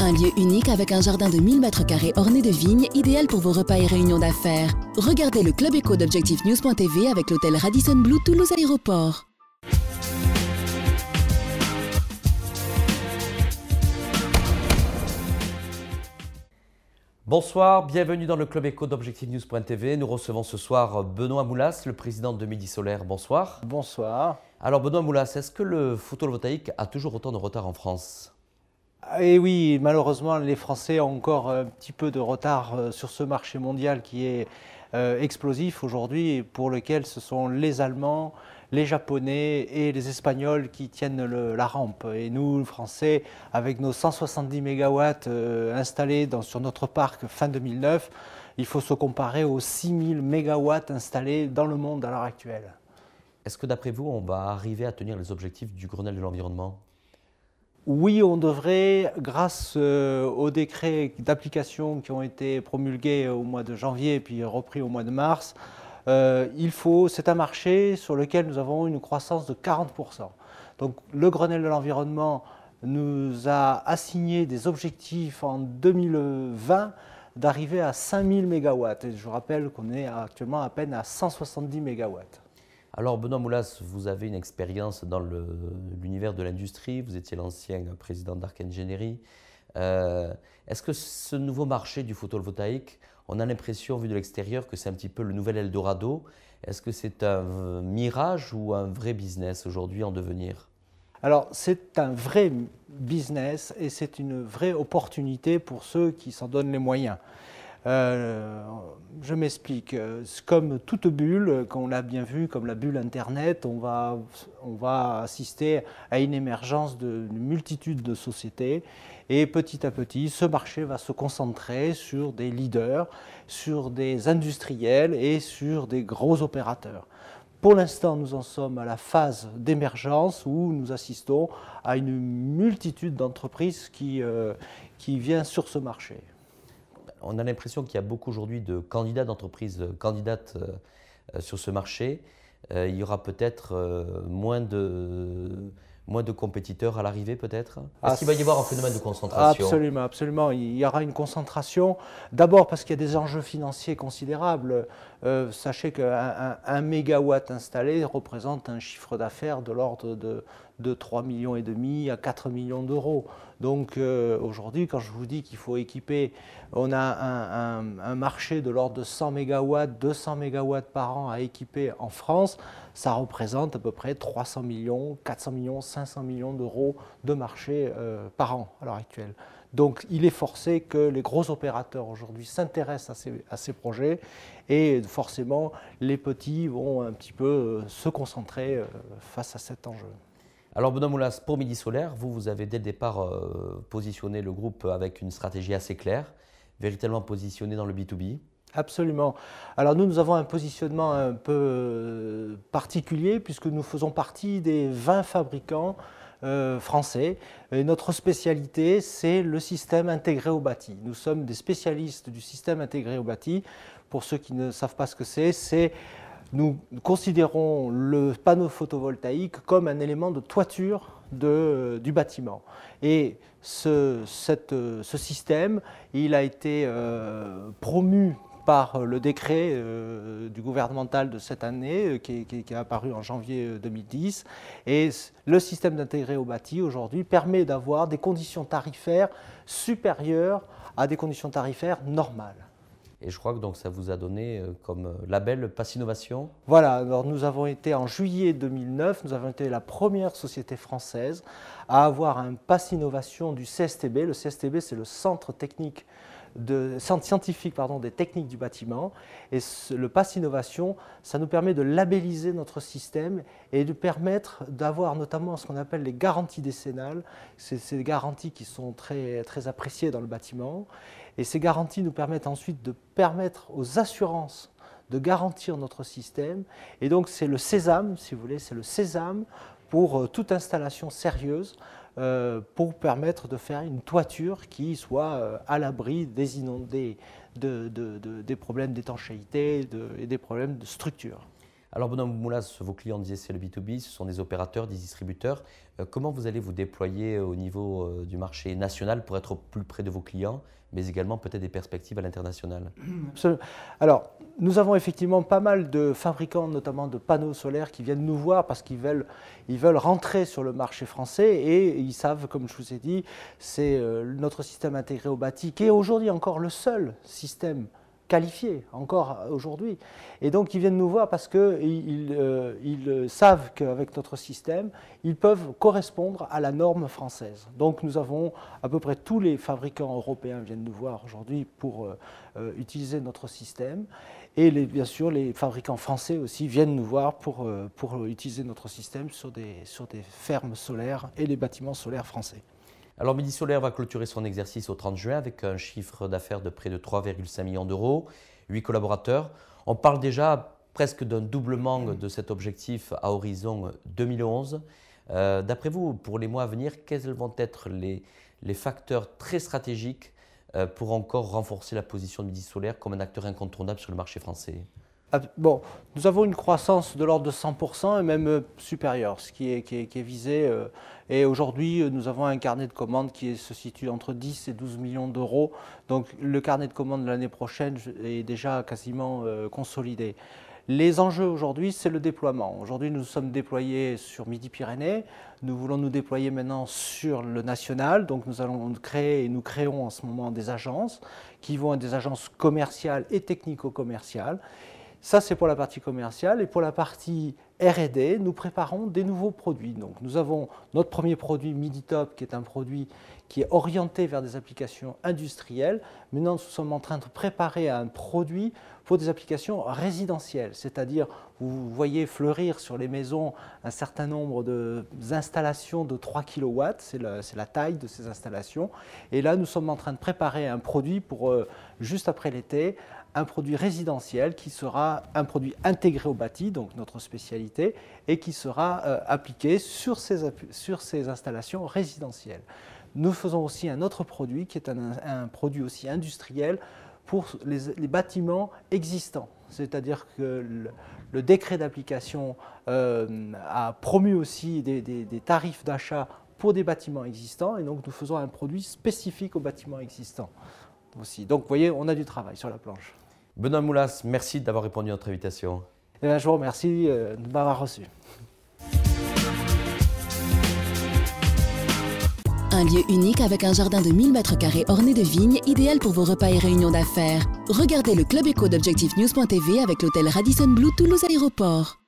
Un lieu unique avec un jardin de 1000 m² orné de vignes, idéal pour vos repas et réunions d'affaires. Regardez le Club Éco d'Objectifnews.tv avec l'hôtel Radisson Blu Toulouse Aéroport. Bonsoir, bienvenue dans le Club Éco d'Objectifnews.tv. Nous recevons ce soir Benoît Moulas, le président de Midi Solaire. Bonsoir. Bonsoir. Alors Benoît Moulas, est-ce que le photovoltaïque a toujours autant de retard en France? Eh oui, malheureusement, les Français ont encore un petit peu de retard sur ce marché mondial qui est explosif aujourd'hui, pour lequel ce sont les Allemands, les Japonais et les Espagnols qui tiennent la rampe. Et nous, Français, avec nos 170 mégawatts installés sur notre parc fin 2009, il faut se comparer aux 6000 mégawatts installés dans le monde à l'heure actuelle. Est-ce que d'après vous, on va arriver à tenir les objectifs du Grenelle de l'environnement? Oui, on devrait, grâce aux décrets d'application qui ont été promulgués au mois de janvier et puis repris au mois de mars. C'est un marché sur lequel nous avons une croissance de 40%. Donc le Grenelle de l'environnement nous a assigné des objectifs en 2020 d'arriver à 5000 mégawatts. Et je vous rappelle qu'on est actuellement à peine à 170 mégawatts. Alors Benoît Moulas, vous avez une expérience dans l'univers de l'industrie, vous étiez l'ancien président d'Arc Engineering. Est-ce que ce nouveau marché du photovoltaïque, on a l'impression, vu de l'extérieur, que c'est un petit peu le nouvel Eldorado? Est-ce que c'est un mirage ou un vrai business aujourd'hui en devenir? Alors c'est un vrai business et c'est une vraie opportunité pour ceux qui s'en donnent les moyens. Je m'explique. Comme toute bulle, qu'on l'a bien vu, comme la bulle Internet, on va assister à une émergence d'une multitude de sociétés. Et petit à petit, ce marché va se concentrer sur des leaders, sur des industriels et sur des gros opérateurs. Pour l'instant, nous en sommes à la phase d'émergence où nous assistons à une multitude d'entreprises qui vient sur ce marché. On a l'impression qu'il y a beaucoup aujourd'hui de candidats d'entreprises candidates sur ce marché. Il y aura peut-être moins de compétiteurs à l'arrivée peut-être? Est-ce qu'il va y avoir un phénomène de concentration? Absolument, absolument. Il y aura une concentration. D'abord parce qu'il y a des enjeux financiers considérables. Sachez qu'un mégawatt installé représente un chiffre d'affaires de l'ordre de 3,5 millions à 4 millions d'euros. Donc aujourd'hui, quand je vous dis qu'il faut équiper, on a un marché de l'ordre de 100 mégawatts, 200 mégawatts par an à équiper en France. Ça représente à peu près 300 millions, 400 millions, 500 millions d'euros de marché par an à l'heure actuelle. Donc il est forcé que les gros opérateurs aujourd'hui s'intéressent à ces projets et forcément les petits vont un petit peu se concentrer face à cet enjeu. Alors Benoît Moulas, pour Midi Solaire, vous avez dès le départ positionné le groupe avec une stratégie assez claire, véritablement positionné dans le B2B. Absolument. Alors nous avons un positionnement un peu particulier puisque nous faisons partie des 20 fabricants français. Et notre spécialité, c'est le système intégré au bâti. Nous sommes des spécialistes du système intégré au bâti. Pour ceux qui ne savent pas ce que c'est nous considérons le panneau photovoltaïque comme un élément de toiture du bâtiment. Et ce système, il a été promu par le décret du gouvernemental de cette année qui est apparu en janvier 2010. Et le système d'intégré au bâti aujourd'hui permet d'avoir des conditions tarifaires supérieures à des conditions tarifaires normales. Et je crois que donc ça vous a donné comme label Pass Innovation. Voilà, alors nous avons été en juillet 2009, nous avons été la première société française à avoir un Pass Innovation du CSTB. Le CSTB, c'est le centre scientifique des techniques du bâtiment. Et le Pass Innovation, ça nous permet de labelliser notre système et de permettre d'avoir notamment ce qu'on appelle les garanties décennales. C'est des garanties qui sont très, très appréciées dans le bâtiment. Et ces garanties nous permettent ensuite de permettre aux assurances de garantir notre système. Et donc c'est le sésame, si vous voulez, c'est le sésame pour toute installation sérieuse pour permettre de faire une toiture qui soit à l'abri des inondés, des problèmes d'étanchéité et des problèmes de structure. Alors Benoît Moulas, vos clients disaient c'est le B2B, ce sont des opérateurs, des distributeurs. Comment vous allez vous déployer au niveau du marché national pour être au plus près de vos clients, mais également peut-être des perspectives à l'international? Absolument. Alors, nous avons effectivement pas mal de fabricants, notamment de panneaux solaires, qui viennent nous voir parce qu'ils veulent rentrer sur le marché français et ils savent, comme je vous ai dit, c'est notre système intégré au bâti qui est aujourd'hui encore le seul système qualifiés encore aujourd'hui. Et donc ils viennent nous voir parce qu'ils savent qu'avec notre système, ils peuvent correspondre à la norme française. Donc nous avons à peu près tous les fabricants européens viennent nous voir aujourd'hui pour utiliser notre système. Et bien sûr, les fabricants français aussi viennent nous voir pour utiliser notre système sur des fermes solaires et les bâtiments solaires français. Alors Midi Solaire va clôturer son exercice au 30 juin avec un chiffre d'affaires de près de 3,5 millions d'euros, 8 collaborateurs. On parle déjà presque d'un doublement de cet objectif à horizon 2011. D'après vous, pour les mois à venir, quels vont être les facteurs très stratégiques pour encore renforcer la position de Midi Solaire comme un acteur incontournable sur le marché français? Bon, nous avons une croissance de l'ordre de 100% et même supérieure, ce qui est visé. Et aujourd'hui, nous avons un carnet de commandes qui se situe entre 10 et 12 millions d'euros. Donc le carnet de commandes de l'année prochaine est déjà quasiment consolidé. Les enjeux aujourd'hui, c'est le déploiement. Aujourd'hui, nous sommes déployés sur Midi-Pyrénées. Nous voulons nous déployer maintenant sur le national. Donc nous allons créer et nous créons en ce moment des agences qui vont être des agences commerciales et technico-commerciales. Ça, c'est pour la partie commerciale. Et pour la partie R&D, nous préparons des nouveaux produits. Donc, nous avons notre premier produit MidiTop, qui est un produit qui est orienté vers des applications industrielles. Maintenant, nous sommes en train de préparer un produit pour des applications résidentielles. C'est-à-dire, vous voyez fleurir sur les maisons un certain nombre d'installations de 3 kW. C'est la taille de ces installations. Et là, nous sommes en train de préparer un produit pour, juste après l'été, un produit résidentiel qui sera un produit intégré au bâti, donc notre spécialité, et qui sera appliqué sur ces installations résidentielles. Nous faisons aussi un autre produit qui est un produit aussi industriel pour les bâtiments existants. C'est-à-dire que le décret d'application a promu aussi des tarifs d'achat pour des bâtiments existants, et donc nous faisons un produit spécifique aux bâtiments existants aussi. Donc vous voyez, on a du travail sur la planche. Benoît Moulas, merci d'avoir répondu à notre invitation. Eh bien, je vous remercie de m'avoir reçu. Un lieu unique avec un jardin de 1000 m² orné de vignes, idéal pour vos repas et réunions d'affaires. Regardez le Club Éco d'Objectif News.tv avec l'hôtel Radisson Blu Toulouse Aéroport.